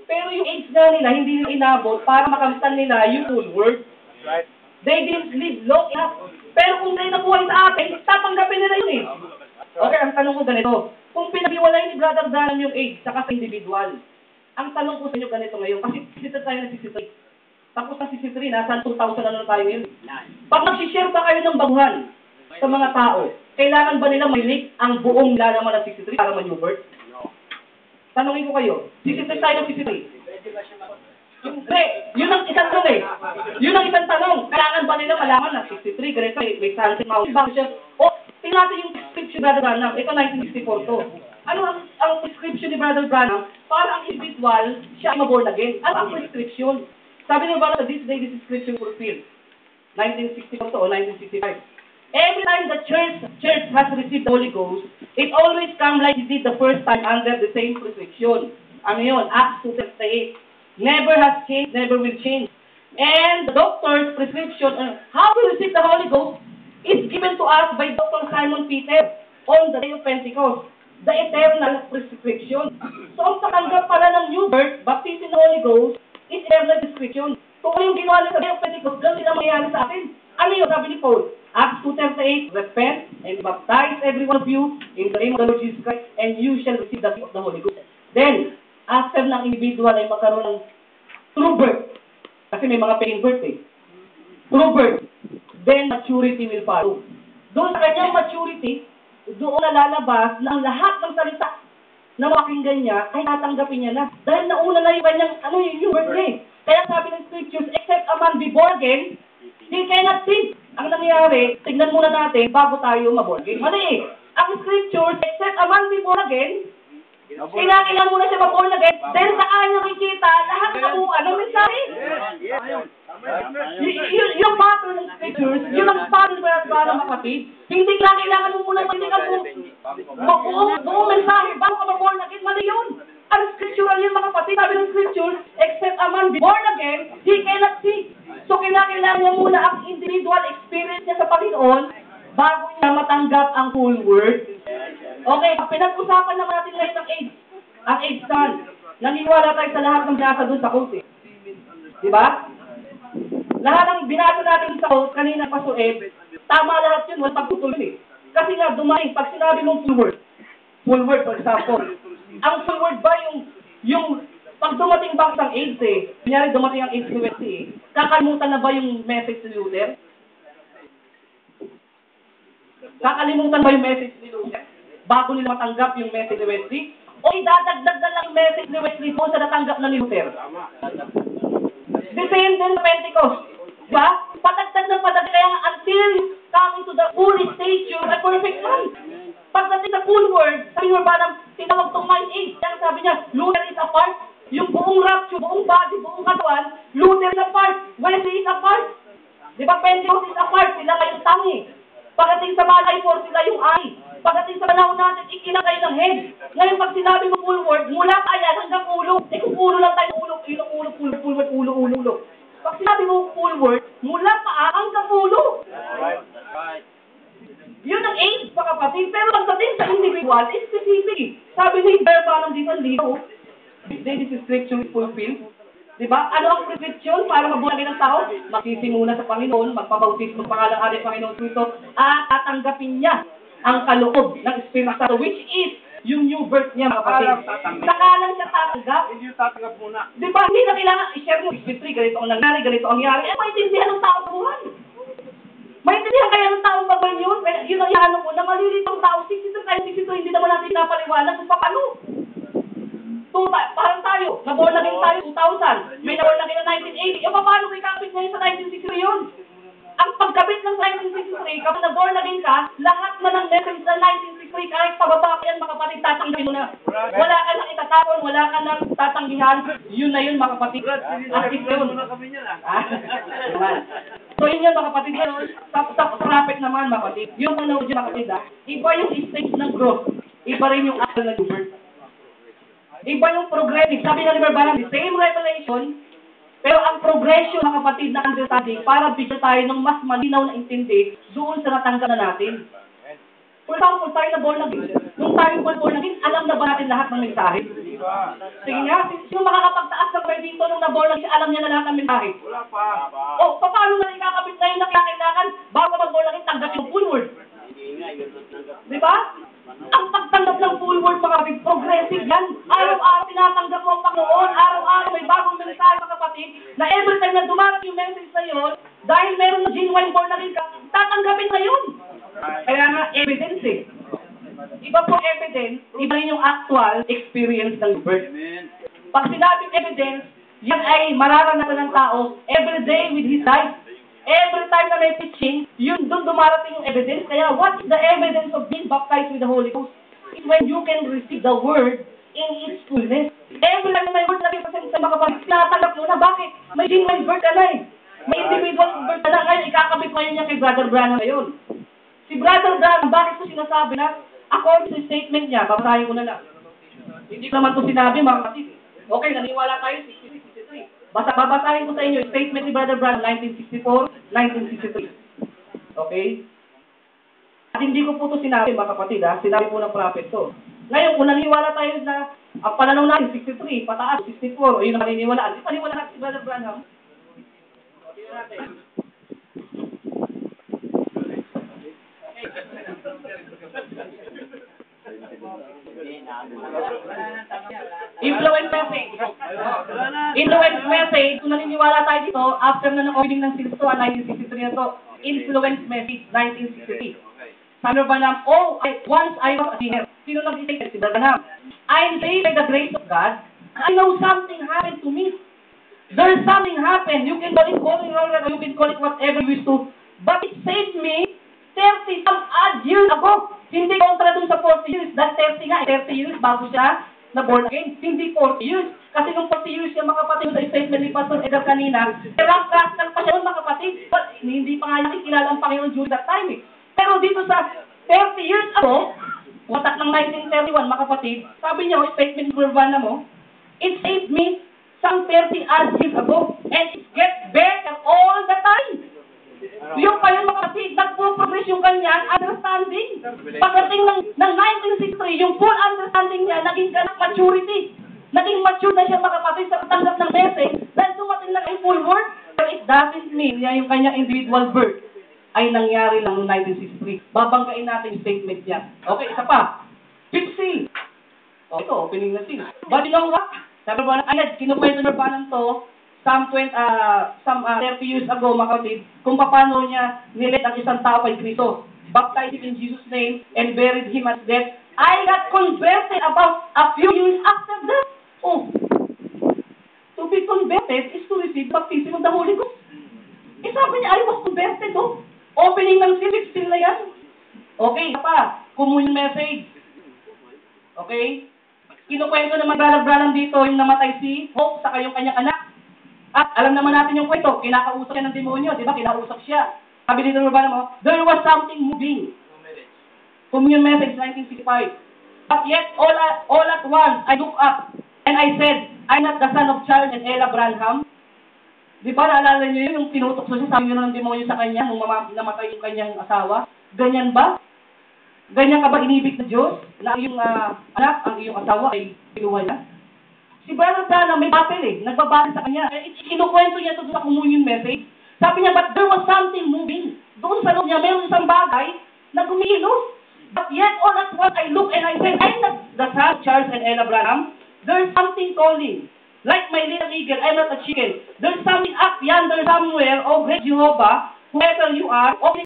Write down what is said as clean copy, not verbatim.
Pero yung age nga nila, hindi nila inabot para makamtan nila yung full word. Right. They didn't live long enough. Pero kung may nabuhay sa atin, tatanggapin nila yun eh. Okay, ang tanong ko ganito. Kung pinag-iwalay ni Brother Branham yung age saka sa individual, ang tanong ko sa inyo ganito ngayon, kasi sisita tayo na sisita. Tapos na sisita rin, nasa 2,000 na tayo ngayon. Pag mag-share ba kayo ng baguhan sa mga tao, kailangan ba nila may ang buong lalaman ng 63 para ma-Newbert? Tanongin ko kayo, 63 tayo ng 63. Hindi, yun ang isang tanong eh. Yun ang isang tanong. Kailangan ba nila malaman na 63, ganito, may sunset mountain, siya. O, tingnan natin yung description ni Brother Branham. Ito 1964 to. Ano ang description ni Brother Branham? Para ang individual, siya ay maborn again. Ano ang prescription? Sabi niyo ba na this day, this description fulfilled? 1964 to o 1965. Every time the church has received the Holy Ghost, it always comes like it did the first time under the same prescription. Ano yun? Acts 2:38. Never has changed, never will change. And the doctor's prescription, how to receive the Holy Ghost, is given to us by Dr. Simon Peter on the day of Pentecost. The eternal prescription. So, ang tatanggap pala ng new birth, baptism ng Holy Ghost, is eternal prescription. Kung ano yung ginawa sa day of Pentecost, ganun sila mangyayari sa atin. Ano yun? Sabi ni Paul, Acts 2:38, repent and baptize every one of you in the name of the Lord Jesus Christ, and you shall receive the gift of the Holy Ghost. Then, after ng individual ay magkaroon ng true birth, kasi may mga pain birth eh, true birth, then maturity will follow. Doon sa kanyang maturity, doon na lalabas na ang lahat ng salita na makinggan niya ay tatanggapin niya na. Dahil nauna na yung kanyang, yung birth niya eh. Kaya sabi ng scriptures, except a man be born again, he cannot think. Ang nangyayari, tignan muna natin bago tayo maborn again. Mali eh. Ang scriptures, except a man be born again, kailangan muna siya maborn again, dahil saan nakikita lahat ng nakuha ng mensahe. Yung pattern ng scriptures, yun ang pattern para makapit. Hindi kailangan mo muna matindigan buong mensahe bago ka maborn again. Mali yun. Ang scriptural yun mga kapatid. Sabi ng scriptures, except a man be born again, he cannot see. So kailangan niya muna ang individual experience niya sa Panginoon bago niya matanggap ang full word. Okay, pinag-usapan naman natin ngayon ng age. Ang age naman. Naniniwala tayo sa lahat ng binasa doon sa quote eh. Diba? Lahat ng binasa natin sa quote, kanina pa sued, tama lahat yun, walang pagtutuloy eh. Kasi nga, dumating, pag sinabi mong full word for example, ang full word ba yung pag dumating ba ang AIDS eh, kunyari dumating ang AIDS ni Wesley eh, kakalimutan na ba yung message ni Luther? Kakalimutan ba yung message ni Luther? Bago nila matanggap yung message ni Wesley? O idadagdag na lang yung message ni Wesley po sa natanggap na ni Luther? The same din sa Pentecost. Diba? Patagdag ng patagdag kaya nga until coming to the full stature a perfect man. Pagdating sa full word, sabi nga parang tinawag tong mind age. Kaya sabi niya, Luther is a part. Yung buong rapture, buong body, buong katawan, Luther is a part. Wesley is a part. Diba Pentecost is a part. Sila kayong tangi. Pagdating sa Malay 4, sila yung eye. Pagdating sa panahon natin, ikinakay ng head. Ngayon, pag sinabi mo full word, mula pa yan hanggang ulo. Eh kung ulo lang tayo, ulo. Pag sinabi mo full word, mula pa hanggang ulo. Yun ang age, mga kapatid. Pero pagdating sa individual, it's specific. Sabi ni Berba ng dito, this is scripture fulfilled. Diba? Ano ang prescription para mabuhay ng tao? Magsisimula sa Panginoon, magpabautismo ng pangalang Ari Panginoon Kristo, at tatanggapin niya ang kaloob ng Espiritu Santo, which is yung new birth niya, mga kapatid. Saka lang siya tatanggap. Hindi yung tatanggap muna. Diba? Hindi na kailangan i-share mo, history, ganito ang nangyari, ganito ang nangyari. Maintindihan ng tao buhay. Maintindihan kaya ng tao bagal yun. Yun ang iano ko, na malilitong tao, 62, hindi naman natin napaliwanag kung paano. Parang tayo, naborn na rin tayo 2000, may naborn na rin na 1980. E paano kay kapit ngayon sa 1963 yun? Ang pagkabit ng 1963, kapag naborn na rin ka, lahat na ng message sa 1963, kahit pababa ka yan, mga kapatid, tatanggapin mo na. Wala ka nang itatapon, wala ka nang tatanggihan, yun na yun, mga kapatid. At ito yun. So yun yun, mga kapatid. Sa rapid naman, mga kapatid. Yung nanood yun, mga kapatid, iba yung stage ng growth. Iba rin yung akal na Newbert. Iba yung progressive. Sabi nga ni Barbaran, the same revelation, pero ang progression, mga kapatid, na understanding, para bigyan tayo ng mas malinaw na intindi doon sa natanggap na natin. For example, tayo na born again. Nung tayo born again, alam na ba natin lahat ng mensahe? Sige nga, sino makakapagtaas ng pwede dito nung naborn lang siya, alam niya na lahat ng mensahe? Wala pa. O, paano na ikakabit ngayon na kailangan bago mag-born lang tanggapin yung full word? Di ba? Ang pagtanggap ng full word, mga kapatid, progressive yan. Araw-araw tinatanggap mo ang Panginoon, araw-araw may bagong mensahe, mga kapatid, na every time na dumarating yung message na yun, dahil meron na genuine born na rin ka, tatanggapin na yun. Kaya nga, evidence eh. Iba po evidence, iba rin yung actual experience ng birth. Pag sinabing evidence, yan ay mararanasan ng tao every day with his life. Every time na may teaching, yun doon dumarating yung evidence. Kaya what is the evidence of being baptized with the Holy Ghost? It's when you can receive the word in its fullness. Every time na may word na represent sa mga kapatid, tinatanggap mo na bakit? May genuine birth ka na eh. May individual birth ka na. Ngayon, ikakabit ngayon niya kay Brother Branham ngayon. Si Brother Branham, bakit ko sinasabi na? According sa statement niya, babasahin ko na lang. Hindi ko naman ito sinabi, mga kapatid. Okay, naniwala tayo, 63. Babasahin ko sa inyo, statement ni Brother Branham, 1964, 1963. Okay? At hindi ko po ito sinabi, mga kapatid, ha? Sinabi po ng prophet to. Ngayon, kung naniwala tayo na ang pananaw natin, 63, pataas, 64, o yun ang maniniwalaan. Di paniwala natin si Brother Branham. O, tingnan natin. Influence message. Influence message, kung naniniwala tayo dito, after na ng opening ng Silsto, 1963 na to, influence message, 1963. Sabi ba na, once I was a sinner. Sino nag-isip? Si Branham. I'm saved by the grace of God. I know something happened to me. There's something happened. You can call it holy roller, or you can call it whatever you wish to. But it saved me 30-some odd years ago. Hindi kontra dun sa 40 years. That 30 nga, 30 years bago siya na-born again. Hindi 40 years. Kasi nung 40 years yung mga kapatid sa statement ni Pastor Edgar kanina, rascal pa siya nun, mga kapatid. But, hindi pa nga nakikilala ang Panginoon during that time eh. Pero dito sa 30 years ago, watak ng 1931, mga kapatid, sabi niya, statement ni Urbana mo, it saved me some 30 odd years ago. And it gets better all the time. Yung pa yung mga kapatid, nagpo-progress yung kanyang understanding. Pagdating ng 1963, yung full understanding niya, naging maturity. Naging mature na siya, mga kapatid, sa tanggap ng message, dahil dumating lang yung full word. But it doesn't mean na yung kanyang individual birth ay nangyari lang noong 1963. Babanggain natin yung statement niya. Okay, isa pa. Pipsi. O, ito, opening na scene. But you know what? Sabi ba na, ayad, kinukwento na ba ng to, some 30 years ago, mga kapatid, kung paano niya nilit ang isang tao kay Cristo. Baptized him in Jesus' name and buried him at death. I got converted about a few years after that. Oh, to be converted is to receive baptism of the Holy Ghost. Eh, sabi niya, I was converted, oh. Opening ng civic still na yan. Okay, pa, communion message. Okay? Kinukwento naman Branham dito yung namatay si Hope sa kayong kanyang anak. At alam naman natin yung kwento, kinakausap siya ng demonyo, di ba? Kinausap siya. Sabi dito Branham, there was something moving. Communion message, 1965. But yet, all at once, I looked up and I said, I'm not the son of Charles and Ella Branham. Di ba, naalala niyo yun, yung tinutok siya, sabi nyo ng demonyo sa kanya, nung namatay yung kanyang asawa? Ganyan ba? Ganyan ka ba inibig ng Diyos? Na ang iyong anak, ang iyong asawa ay pinuha niya? Si Brother Branham may battle eh, nagbabattle sa kanya. Kinukwento niya ito sa communion message. Sabi niya, but there was something moving. Doon sa loob niya, mayroon isang bagay na gumilos. But yet, all at once, I look and I said, I'm not the son of Charles and Ella Branham. There's something calling. Like my little eagle, I'm not a chicken. There's something up yonder somewhere, oh great Jehovah, whoever you are, opening